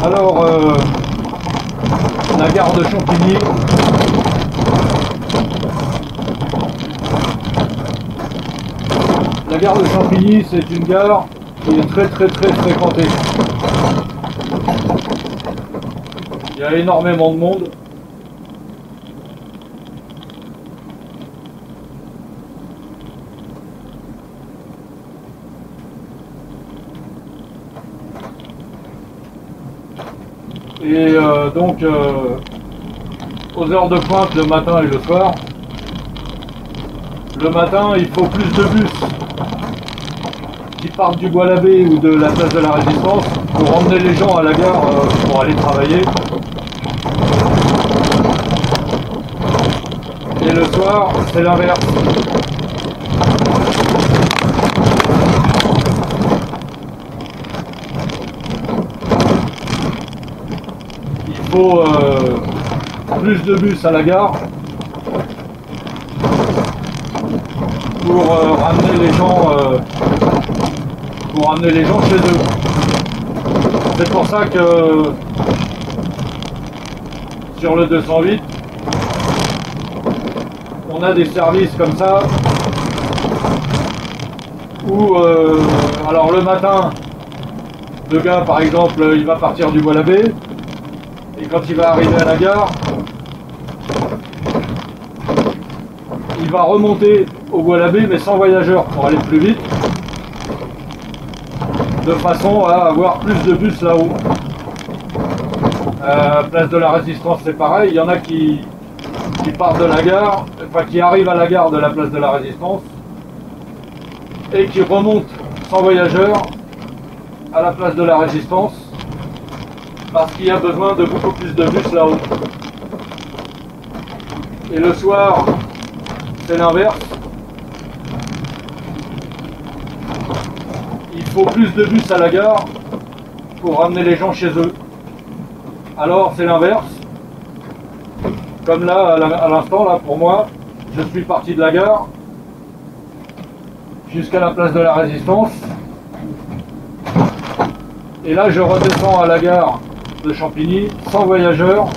Alors, la gare de Champigny. La gare de Champigny, c'est une gare qui est très fréquentée. Il y a énormément de monde. Et donc, aux heures de pointe, le matin et le soir, le matin, il faut plus de bus qui partent du Bois-l'Abbé ou de la place de la Résistance pour emmener les gens à la gare pour aller travailler. Et le soir, c'est l'inverse. Il faut plus de bus à la gare pour ramener les gens chez eux. C'est pour ça que sur le 208, on a des services comme ça où alors le matin, le gars par exemple, il va partir du Bois-l'Abbé et quand il va arriver à la gare, il va remonter au Bois-l'Abbé mais sans voyageurs pour aller plus vite, de façon à avoir plus de bus là-haut. Place de la Résistance, c'est pareil, il y en a qui partent de la gare, enfin qui arrivent à la gare de la place de la Résistance et qui remontent sans voyageurs à la place de la Résistance parce qu'il y a besoin de beaucoup plus de bus là-haut. Et le soir, c'est l'inverse. Il faut plus de bus à la gare pour ramener les gens chez eux. Alors c'est l'inverse. Comme là, à l'instant, là, pour moi, je suis parti de la gare jusqu'à la place de la Résistance. Et là, je redescends à la gare de Champigny sans voyageurs.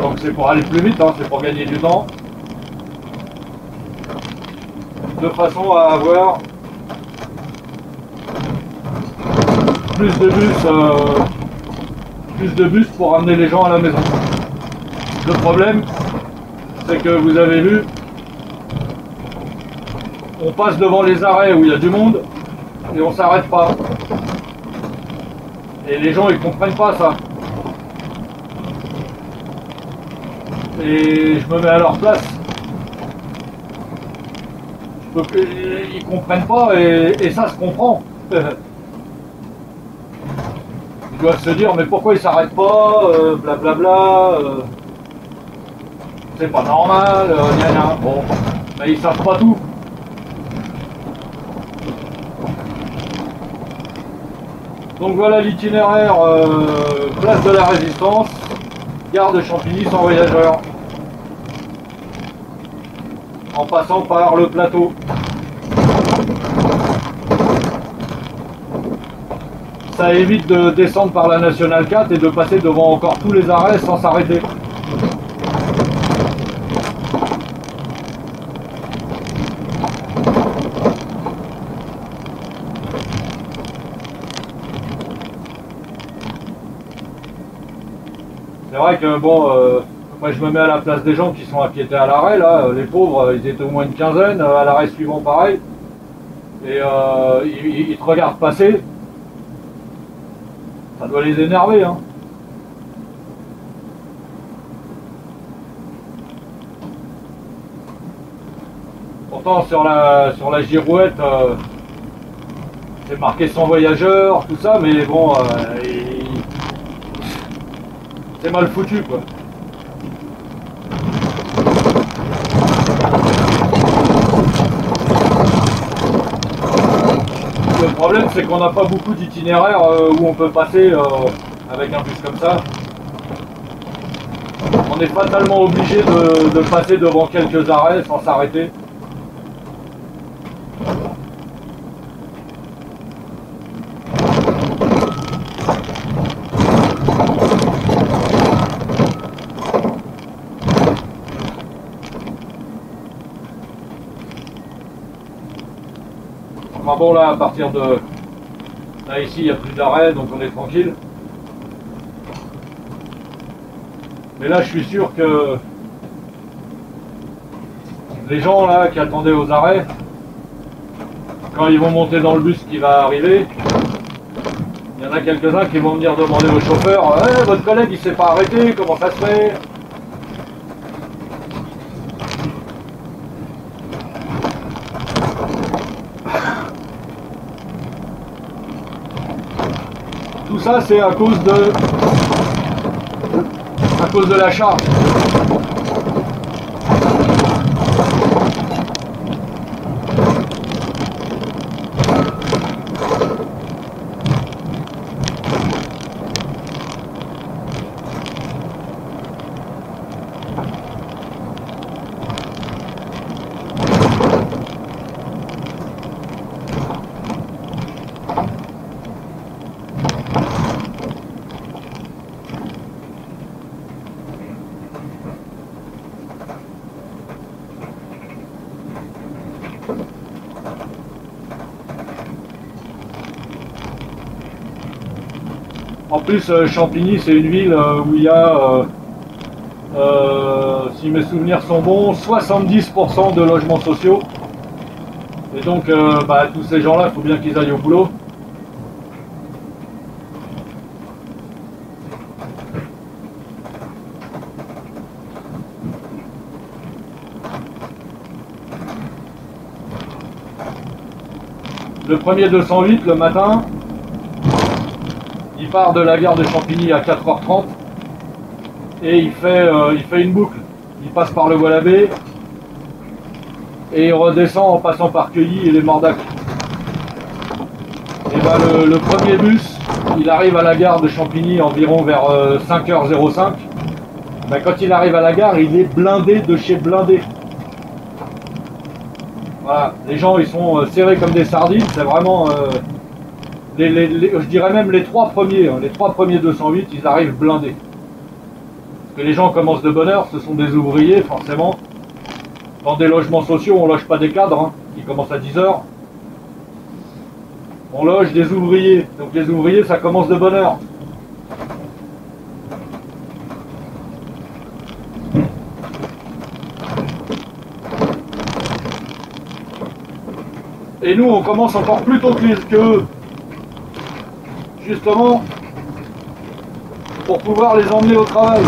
Donc c'est pour aller plus vite, hein, c'est pour gagner du temps. De façon à avoir plus de bus pour ramener les gens à la maison. Le problème, c'est que vous avez vu, on passe devant les arrêts où il y a du monde et on s'arrête pas. Et les gens ils comprennent pas ça. Et je me mets à leur place. Ils comprennent pas et ça se comprend. Ils doivent se dire mais pourquoi ils s'arrêtent pas, blablabla, c'est pas normal, gna. Bon, mais ils savent pas tout. Donc voilà l'itinéraire, place de la Résistance, gare de Champigny sans voyageurs, en passant par le plateau. Ça évite de descendre par la Nationale 4 et de passer devant encore tous les arrêts sans s'arrêter. C'est vrai que bon, moi je me mets à la place des gens qui sont inquiétés à l'arrêt, là, les pauvres, ils étaient au moins une quinzaine, à l'arrêt suivant pareil, et ils te regardent passer, ça doit les énerver, hein. Pourtant sur la girouette, c'est marqué sans voyageurs, tout ça, mais bon, c'est mal foutu quoi. Le problème c'est qu'on n'a pas beaucoup d'itinéraires où on peut passer avec un bus comme ça. On est fatalement obligé de passer devant quelques arrêts sans s'arrêter. Enfin bon, là, à partir de... Là, ici, il n'y a plus d'arrêt, donc on est tranquille. Mais là, je suis sûr que les gens là qui attendaient aux arrêts, quand ils vont monter dans le bus qui va arriver, il y en a quelques-uns qui vont venir demander au chauffeur hey, votre collègue il s'est pas arrêté, comment ça se fait? Tout ça c'est à cause de la charge. En plus, Champigny, c'est une ville où il y a, si mes souvenirs sont bons, 70% de logements sociaux. Et donc, tous ces gens-là, il faut bien qu'ils aillent au boulot. Le premier 208, le matin, il part de la gare de Champigny à 4h30 et il fait une boucle. Il passe par le Bois-l'Abbé et il redescend en passant par Queuilly et les Mordacs. Et le premier bus, il arrive à la gare de Champigny environ vers 5h05. Quand il arrive à la gare, il est blindé de chez blindé. Voilà, les gens ils sont serrés comme des sardines, c'est vraiment... je dirais même les trois premiers 208, ils arrivent blindés. Parce que les gens commencent de bonne heure, ce sont des ouvriers forcément. Dans des logements sociaux, on loge pas des cadres, qui commencent à 10h. On loge des ouvriers, donc les ouvriers ça commence de bonne heure. Et nous on commence encore plus tôt que eux. Justement pour pouvoir les emmener au travail.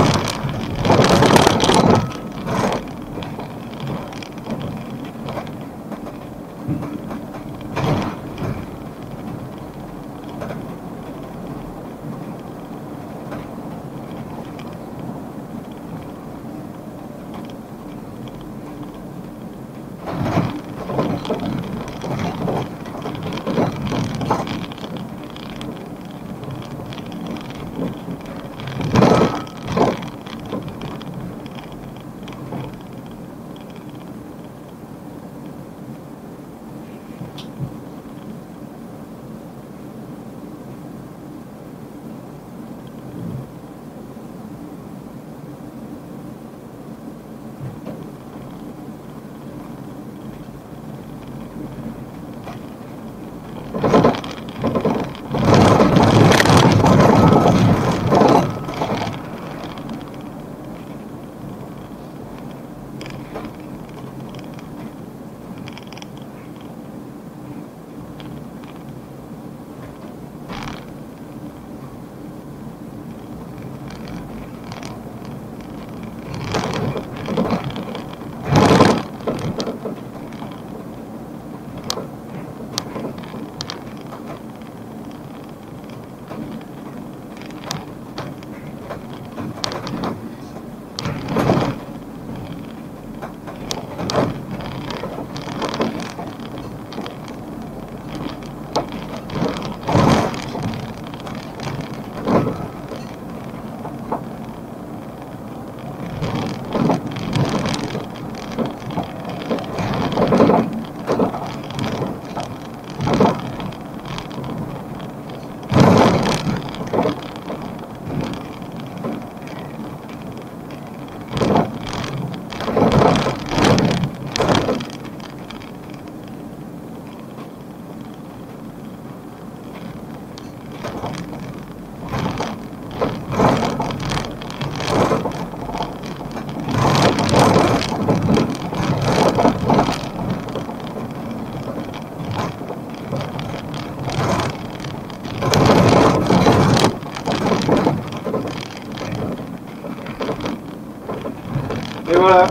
Et voilà.